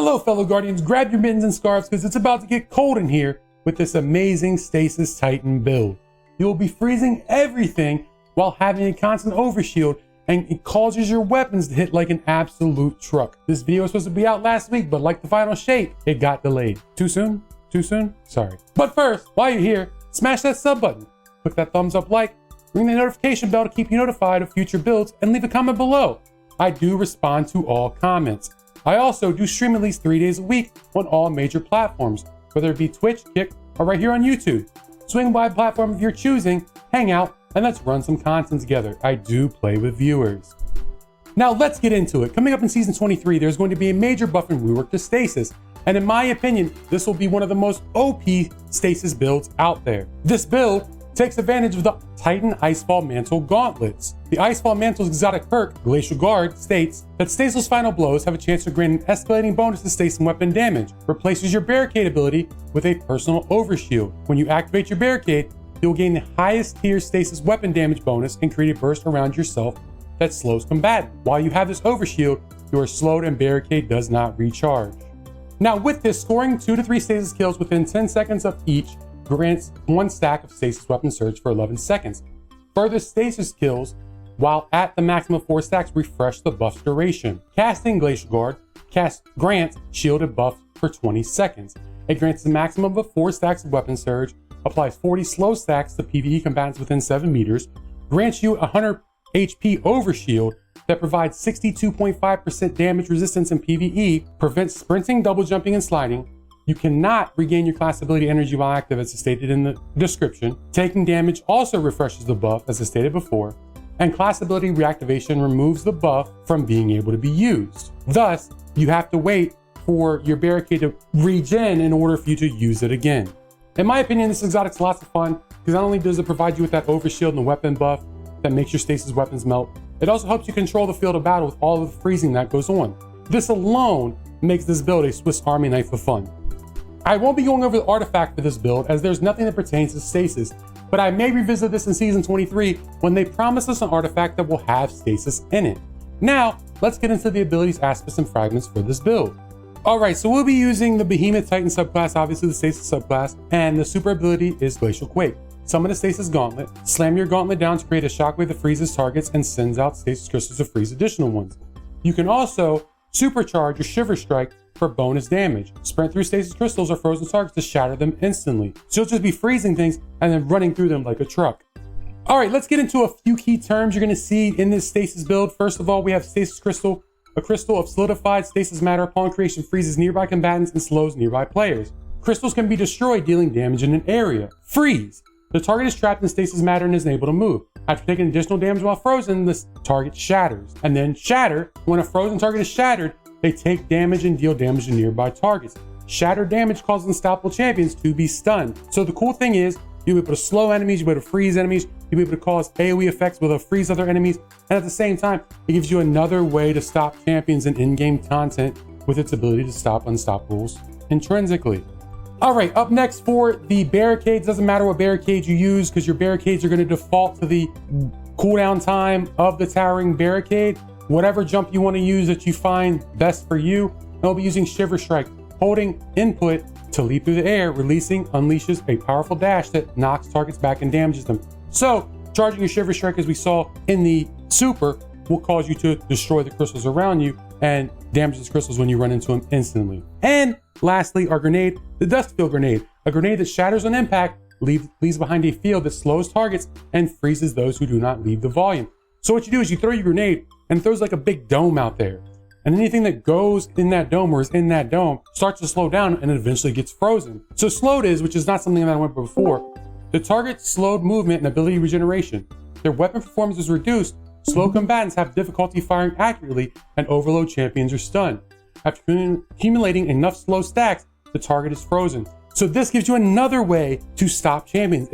Hello fellow Guardians, grab your mittens and scarves because it's about to get cold in here with this amazing Stasis Titan build. You will be freezing everything while having a constant overshield, and it causes your weapons to hit like an absolute truck. This video was supposed to be out last week, but like the final shape, it got delayed. Too soon? Too soon? Sorry. But first, while you're here, smash that sub button, click that thumbs up like, ring the notification bell to keep you notified of future builds, and leave a comment below. I do respond to all comments. I also do stream at least 3 days a week on all major platforms, whether it be Twitch, Kick, or right here on YouTube. Swing by platform of your choosing, hang out, and let's run some content together. I do play with viewers. Now let's get into it. Coming up in season 23, there's going to be a major buff and rework to Stasis. And in my opinion, this will be one of the most OP Stasis builds out there. This build takes advantage of the Titan Icefall Mantle gauntlets. The Icefall Mantle's exotic perk, Glacial Guard, states that Stasis final blows have a chance to grant an escalating bonus to stasis and weapon damage, replaces your barricade ability with a personal overshield. When you activate your barricade, you'll gain the highest tier stasis weapon damage bonus and create a burst around yourself that slows combatant. While you have this overshield, you are slowed and barricade does not recharge. Now with this, scoring 2 to 3 stasis kills within 10 seconds of each grants 1 stack of stasis weapon surge for 11 seconds. Further stasis kills while at the maximum of 4 stacks refresh the buff's duration. Casting Glacial Guard grants shielded buff for 20 seconds. It grants the maximum of 4 stacks of weapon surge, applies 40 slow stacks to PvE combatants within 7 meters, grants you 100 HP overshield that provides 62.5% damage resistance in PvE, prevents sprinting, double jumping, and sliding. You cannot regain your class ability energy while active, as stated in the description. Taking damage also refreshes the buff, as I stated before, and class ability reactivation removes the buff from being able to be used. Thus, you have to wait for your barricade to regen in order for you to use it again. In my opinion, this exotic's lots of fun because not only does it provide you with that overshield and the weapon buff that makes your stasis weapons melt, it also helps you control the field of battle with all of the freezing that goes on. This alone makes this build a Swiss Army knife of fun. I won't be going over the artifact for this build as there's nothing that pertains to stasis, but I may revisit this in season 23 when they promise us an artifact that will have stasis in it. Now, let's get into the abilities, aspects, and fragments for this build. Alright, so we'll be using the Behemoth Titan subclass, obviously the Stasis subclass, and the super ability is Glacial Quake. Summon a Stasis Gauntlet, slam your gauntlet down to create a shockwave that freezes targets and sends out Stasis crystals to freeze additional ones. You can also supercharge your Shiver Strike for bonus damage. Sprint through stasis crystals or frozen targets to shatter them instantly. So you'll just be freezing things and then running through them like a truck. All right, let's get into a few key terms you're going to see in this stasis build. First of all, we have Stasis Crystal. A crystal of solidified stasis matter upon creation freezes nearby combatants and slows nearby players. Crystals can be destroyed, dealing damage in an area. Freeze. The target is trapped in stasis matter and is unable to move. After taking additional damage while frozen, the target shatters. And then Shatter. When a frozen target is shattered, they take damage and deal damage to nearby targets. Shattered damage causes unstoppable champions to be stunned. So the cool thing is, you'll be able to slow enemies, you'll be able to freeze enemies, you'll be able to cause AoE effects with a freeze other enemies, and at the same time, it gives you another way to stop champions in in-game content with its ability to stop unstoppables intrinsically. All right, up next for the barricades, doesn't matter what barricade you use because your barricades are going to default to the cooldown time of the towering barricade. Whatever jump you want to use that you find best for you, and we'll be using Shiver Strike. Holding input to leap through the air, releasing unleashes a powerful dash that knocks targets back and damages them. So charging your Shiver Strike, as we saw in the super, will cause you to destroy the crystals around you and damage those crystals when you run into them instantly. And lastly, our grenade, the Dust Field Grenade, a grenade that shatters on impact, leaves behind a field that slows targets and freezes those who do not leave the volume. So what you do is you throw your grenade and it throws like a big dome out there. And anything that goes in that dome or is in that dome starts to slow down and it eventually gets frozen. So slowed is, which is not something that I went before, the target's slowed movement and ability regeneration. Their weapon performance is reduced, slow combatants have difficulty firing accurately, and overload champions are stunned. After accumulating enough slow stacks, the target is frozen. So this gives you another way to stop champions.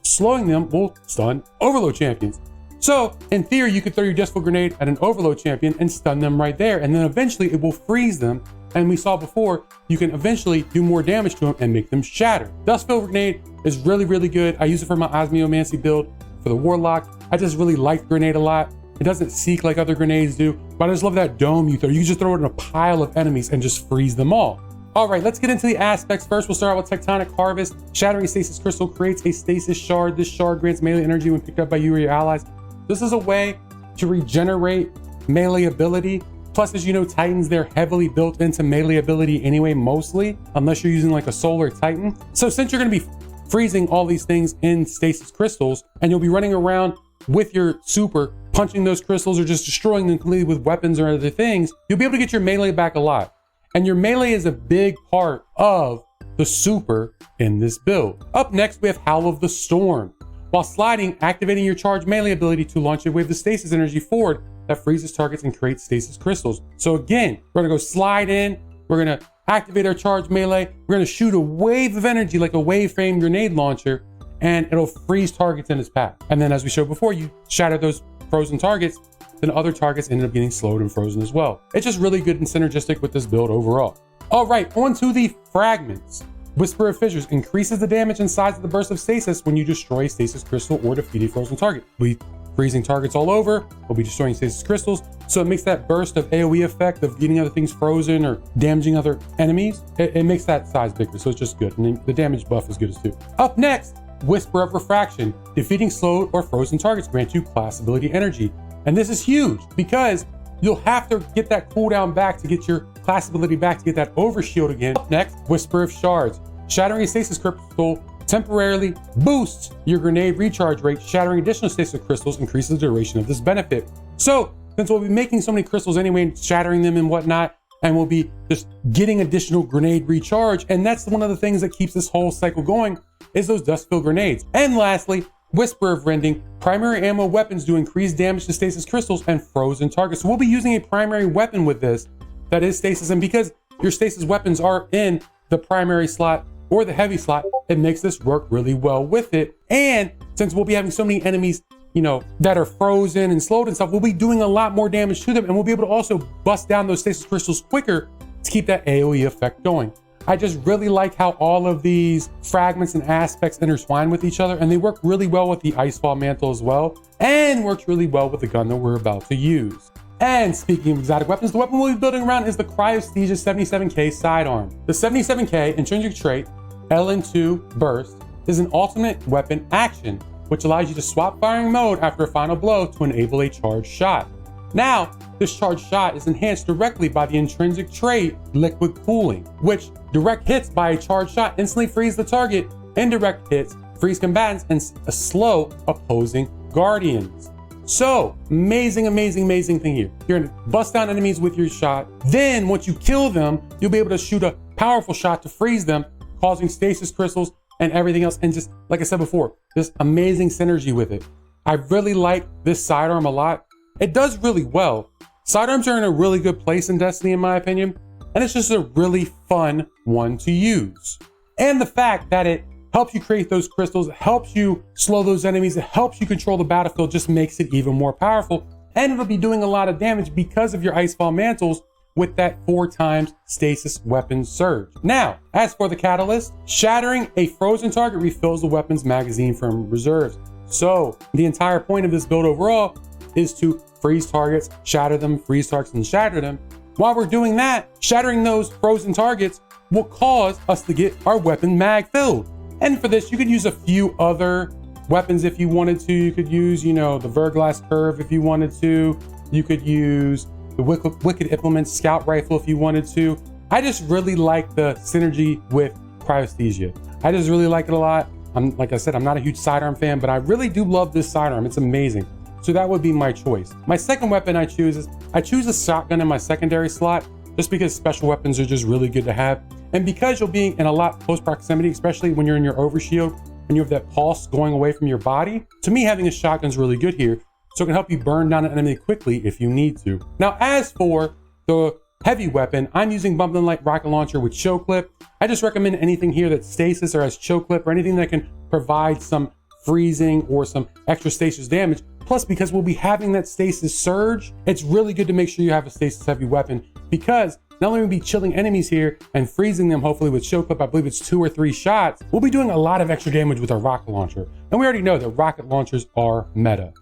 Slowing them will stun overload champions. So in theory, you could throw your Dust Field Grenade at an overload champion and stun them right there. And then eventually it will freeze them. And we saw before, you can eventually do more damage to them and make them shatter. Dust Field Grenade is really, really good. I use it for my 𝕃𝕆𝕃𝕆𝕋𝔼 build for the Warlock. I just really like the grenade a lot. It doesn't seek like other grenades do, but I just love that dome you throw. You can just throw it in a pile of enemies and just freeze them all. All right, let's get into the aspects. First, we'll start out with Tectonic Harvest. Shattering a stasis crystal creates a stasis shard. This shard grants melee energy when picked up by you or your allies. This is a way to regenerate melee ability. Plus, as you know, Titans, they're heavily built into melee ability anyway, mostly, unless you're using like a Solar Titan. So since you're gonna be freezing all these things in stasis crystals, and you'll be running around with your super, punching those crystals or just destroying them completely with weapons or other things, you'll be able to get your melee back a lot. And your melee is a big part of the super in this build. Up next, we have Howl of the Storm. While sliding, activating your charge melee ability to launch a wave of stasis energy forward that freezes targets and creates stasis crystals. So again, we're gonna go slide in, we're gonna activate our charge melee, we're gonna shoot a wave of energy like a wave frame grenade launcher, and it'll freeze targets in its path. And then as we showed before, you shatter those frozen targets, then other targets ended up getting slowed and frozen as well. It's just really good and synergistic with this build overall. All right, on to the Fragments. Whisper of Fissures increases the damage and size of the burst of stasis when you destroy a stasis crystal or defeat a frozen target. We'll be freezing targets all over, we'll be destroying stasis crystals, so it makes that burst of AoE effect of getting other things frozen or damaging other enemies, it makes that size bigger, so it's just good. And the damage buff is good as too. Up next, Whisper of Refraction. Defeating slowed or frozen targets grant you class ability energy. And this is huge because you'll have to get that cooldown back to get your class ability back to get that overshield again. Up next, Whisper of Shards. Shattering a stasis crystal temporarily boosts your grenade recharge rate. Shattering additional stasis crystals increases the duration of this benefit. So since we'll be making so many crystals anyway and shattering them and whatnot, and we'll be just getting additional grenade recharge, and that's one of the things that keeps this whole cycle going, is those dust-filled grenades. And lastly, Whisper of Rending. Primary ammo weapons do increased damage to stasis crystals and frozen targets. So we'll be using a primary weapon with this that is stasis, and because your stasis weapons are in the primary slot or the heavy slot, it makes this work really well with it. And since we'll be having so many enemies, you know, that are frozen and slowed and stuff, we'll be doing a lot more damage to them, and we'll be able to also bust down those stasis crystals quicker to keep that AoE effect going. I just really like how all of these fragments and aspects intertwine with each other, and they work really well with the Icefall Mantle as well, and works really well with the gun that we're about to use. And speaking of exotic weapons, the weapon we'll be building around is the Cryosthesia 77K sidearm. The 77K intrinsic trait, LN2 Burst, is an ultimate weapon action, which allows you to swap firing mode after a final blow to enable a charged shot. Now, this charged shot is enhanced directly by the intrinsic trait Liquid Cooling, which direct hits by a charged shot instantly freeze the target, indirect hits freeze combatants and slow opposing guardians. So amazing, amazing, amazing thing here. You're gonna bust down enemies with your shot. Then once you kill them, you'll be able to shoot a powerful shot to freeze them, causing stasis crystals and everything else. And just like I said before, this amazing synergy with it. I really like this sidearm a lot. It does really well. Sidearms are in a really good place in Destiny, in my opinion, and it's just a really fun one to use. And the fact that it helps you create those crystals, it helps you slow those enemies, it helps you control the battlefield, just makes it even more powerful. And it'll be doing a lot of damage because of your Icefall Mantles with that 4x stasis weapon surge. Now, as for the catalyst, shattering a frozen target refills the weapon's magazine from reserves. So the entire point of this build overall is to freeze targets, shatter them, freeze targets, and shatter them. While we're doing that, shattering those frozen targets will cause us to get our weapon mag filled. And for this, you could use a few other weapons if you wanted to. You could use, you know, the Verglass Curve if you wanted to. You could use the Wicked Implement Scout Rifle if you wanted to. I just really like the synergy with Cryosthesia. I just really like it a lot. Like I said, I'm not a huge sidearm fan, but I really do love this sidearm. It's amazing. So that would be my choice. My second weapon I choose a shotgun in my secondary slot, just because special weapons are just really good to have. And because you'll be in a lot close proximity, especially when you're in your overshield and you have that pulse going away from your body, to me, having a shotgun is really good here. So it can help you burn down an enemy quickly if you need to. Now, as for the heavy weapon, I'm using Bump and Light Rocket Launcher with Choke Clip. I just recommend anything here that's stasis or has Choke Clip or anything that can provide some freezing or some extra stasis damage. Plus, because we'll be having that stasis surge, it's really good to make sure you have a stasis heavy weapon, because not only will we be chilling enemies here and freezing them, hopefully with Choke Clip, I believe it's 2 or 3 shots, we'll be doing a lot of extra damage with our rocket launcher. And we already know that rocket launchers are meta.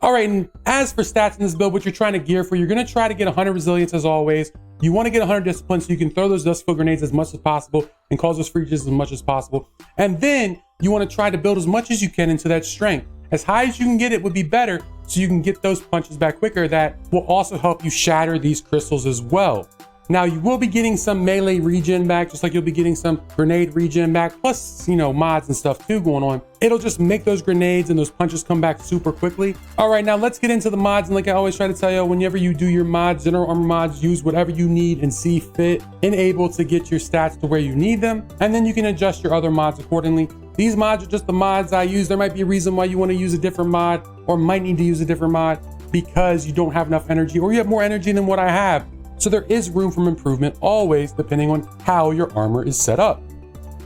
All right, and as for stats in this build, what you're trying to gear for, you're gonna try to get 100 resilience as always. You wanna get 100 discipline so you can throw those dust field grenades as much as possible and cause those freezes as much as possible. And then you wanna try to build as much as you can into that strength. As high as you can get it would be better so you can get those punches back quicker. That will also help you shatter these crystals as well. Now you will be getting some melee regen back, just like you'll be getting some grenade regen back, plus, you know, mods and stuff too going on. It'll just make those grenades and those punches come back super quickly. All right, now let's get into the mods. And like I always try to tell you, whenever you do your mods, general armor mods, use whatever you need and see fit and able to get your stats to where you need them. And then you can adjust your other mods accordingly. These mods are just the mods I use. There might be a reason why you want to use a different mod or might need to use a different mod because you don't have enough energy or you have more energy than what I have. So there is room for improvement always, depending on how your armor is set up.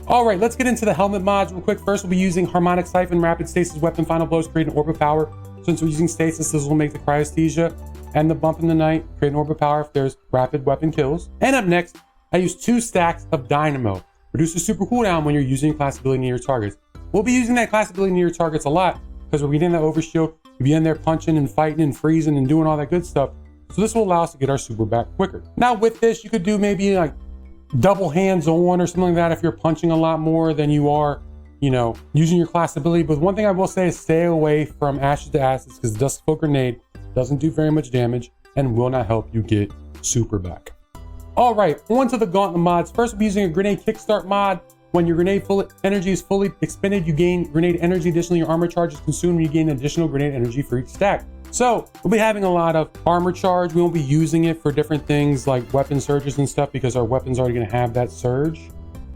All right, let's get into the helmet mods real quick. First, we'll be using Harmonic Siphon, Rapid Stasis, Weapon Final Blows, create an orb of power. Since we're using Stasis, this will make the Cryosthesia and the Bump in the Night, create an orb of power if there's rapid weapon kills. And up next, I use 2 stacks of Dynamo. Reduces super cooldown when you're using class ability near your targets. We'll be using that class ability near your targets a lot because we're getting that overshield. We'll be in there punching and fighting and freezing and doing all that good stuff. So this will allow us to get our super back quicker. Now with this, you could do maybe like double hands on or something like that if you're punching a lot more than you are, you know, using your class ability. But one thing I will say is stay away from Ashes to Acids because Dust Field Grenade doesn't do very much damage and will not help you get super back. All right, on to the Gauntlet mods. First, we'll be using a Grenade Kickstart mod. When your grenade energy is fully expended, you gain grenade energy. Additionally, your armor charge is consumed and you gain additional grenade energy for each stack. So we'll be having a lot of armor charge. We won't be using it for different things like weapon surges and stuff because our weapon's already gonna have that surge.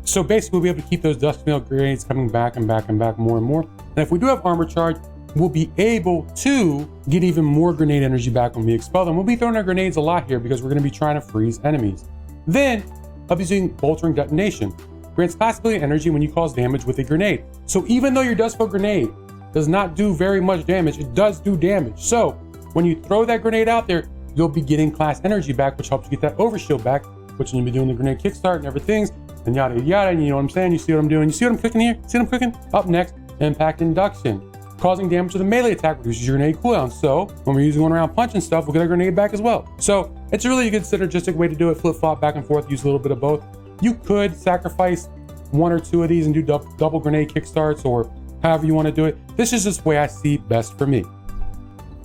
So basically we'll be able to keep those dust field grenades coming back and back and back more and more. And if we do have armor charge, we'll be able to get even more grenade energy back when we expel them. We'll be throwing our grenades a lot here because we're gonna be trying to freeze enemies. Then I'll be using Boltering Detonation. Grants class ability energy when you cause damage with a grenade. So even though your dust field grenade does not do very much damage, it does do damage. So when you throw that grenade out there, you'll be getting class energy back, which helps you get that overshield back, which you'll be doing the grenade kickstart and everything, and yada yada. And you know what I'm saying? You see what I'm doing? You see what I'm cooking here? See what I'm cooking? Up next, Impact Induction. Causing damage with a melee attack reduces your grenade cooldown. So when we're using one around punch and stuff, we'll get our grenade back as well. So it's a really good synergistic way to do it. Flip flop back and forth, use a little bit of both. You could sacrifice 1 or 2 of these and do double grenade kickstarts or however you want to do it. This is just the way I see best for me.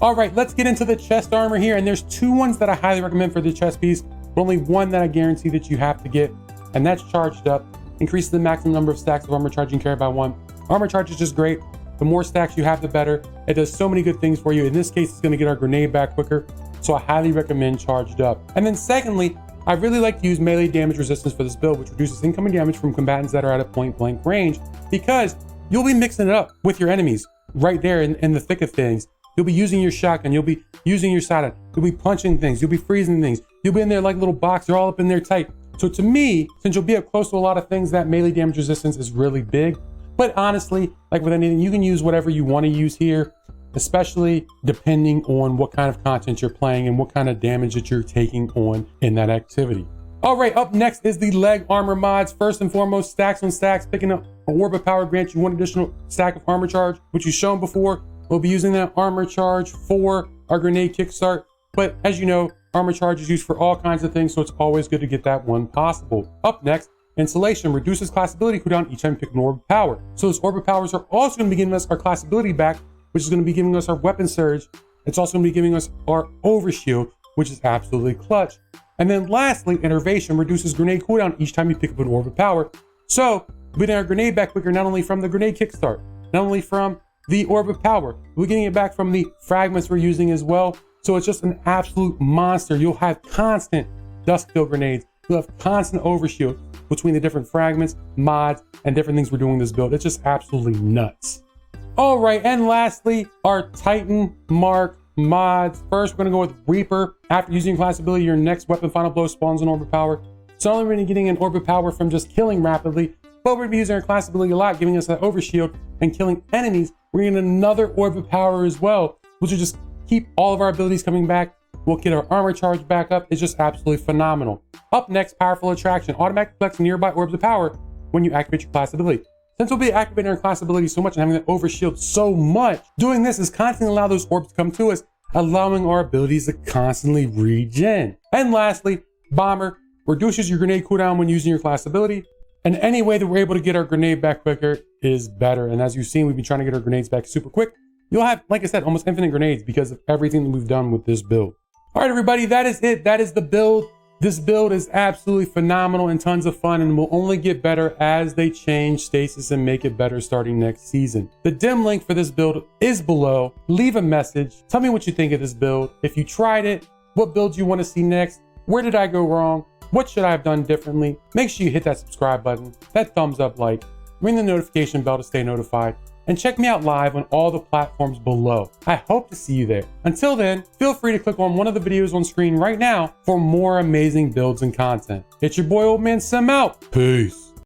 All right, let's get into the chest armor here. And there's 2 ones that I highly recommend for the chest piece, but only one that I guarantee that you have to get, and that's Charged Up. Increases the maximum number of stacks of armor charge you can carry by 1. Armor charge is just great. The more stacks you have, the better. It does so many good things for you. In this case, it's going to get our grenade back quicker. So I highly recommend Charged Up. And then secondly, I really like to use melee damage resistance for this build, which reduces incoming damage from combatants that are at a point blank range, because you'll be mixing it up with your enemies right there in the thick of things. You'll be using your shotgun, you'll be using your sidearm, you'll be punching things, you'll be freezing things, you'll be in there like a little box, you're all up in there tight. So to me, since you'll be up close to a lot of things, that melee damage resistance is really big. But honestly, like with anything, you can use whatever you want to use here, especially depending on what kind of content you're playing and what kind of damage that you're taking on in that activity. All right, up next is the leg armor mods. First and foremost, stacks on stacks. Picking up an orb of power grants you 1 additional stack of armor charge, which you've shown before. We'll be using that armor charge for our grenade kickstart. But as you know, armor charge is used for all kinds of things, so it's always good to get that one possible. Up next, Insulation reduces class ability cooldown each time you pick an orb of power. So those orb of powers are also going to be giving us our class ability back, which is going to be giving us our weapon surge. It's also going to be giving us our overshield, which is absolutely clutch. And then lastly, Enervation reduces grenade cooldown each time you pick up an orb of power. So we're getting our grenade back quicker, not only from the grenade kickstart, not only from the orb of power, we're getting it back from the fragments we're using as well. So it's just an absolute monster. You'll have constant dust field grenades. You'll have constant overshield between the different fragments, mods, and different things we're doing in this build. It's just absolutely nuts. All right, and lastly, our Titan Mark mods. First, we're gonna go with Reaper. After using class ability, your next weapon final blow spawns an orb of power. So not only are we gonna be getting an orb of power from just killing rapidly, but we're gonna be using our class ability a lot, giving us that overshield and killing enemies. We're getting another orb of power as well, which will just keep all of our abilities coming back. We'll get our armor charge back up. It's just absolutely phenomenal. Up next, Powerful Attraction. Automatically collects nearby orbs of power when you activate your class ability. Since we'll be activating our class ability so much and having that overshield so much, doing this is constantly allow those orbs to come to us, allowing our abilities to constantly regen. And lastly, Bomber reduces your grenade cooldown when using your class ability. And any way that we're able to get our grenade back quicker is better. And as you've seen, we've been trying to get our grenades back super quick. You'll have, like I said, almost infinite grenades because of everything that we've done with this build. All right, everybody, that is it. That is the build. This build is absolutely phenomenal and tons of fun, and will only get better as they change Stasis and make it better starting next season. The dim link for this build is below. Leave a message. Tell me what you think of this build. If you tried it, what build you want to see next? Where did I go wrong? What should I have done differently? Make sure you hit that subscribe button, that thumbs up like, ring the notification bell to stay notified, and check me out live on all the platforms below. I hope to see you there. Until then, feel free to click on one of the videos on screen right now for more amazing builds and content. It's your boy ℚ𝕋𝔼𝕃𝕆𝕎 out. Peace.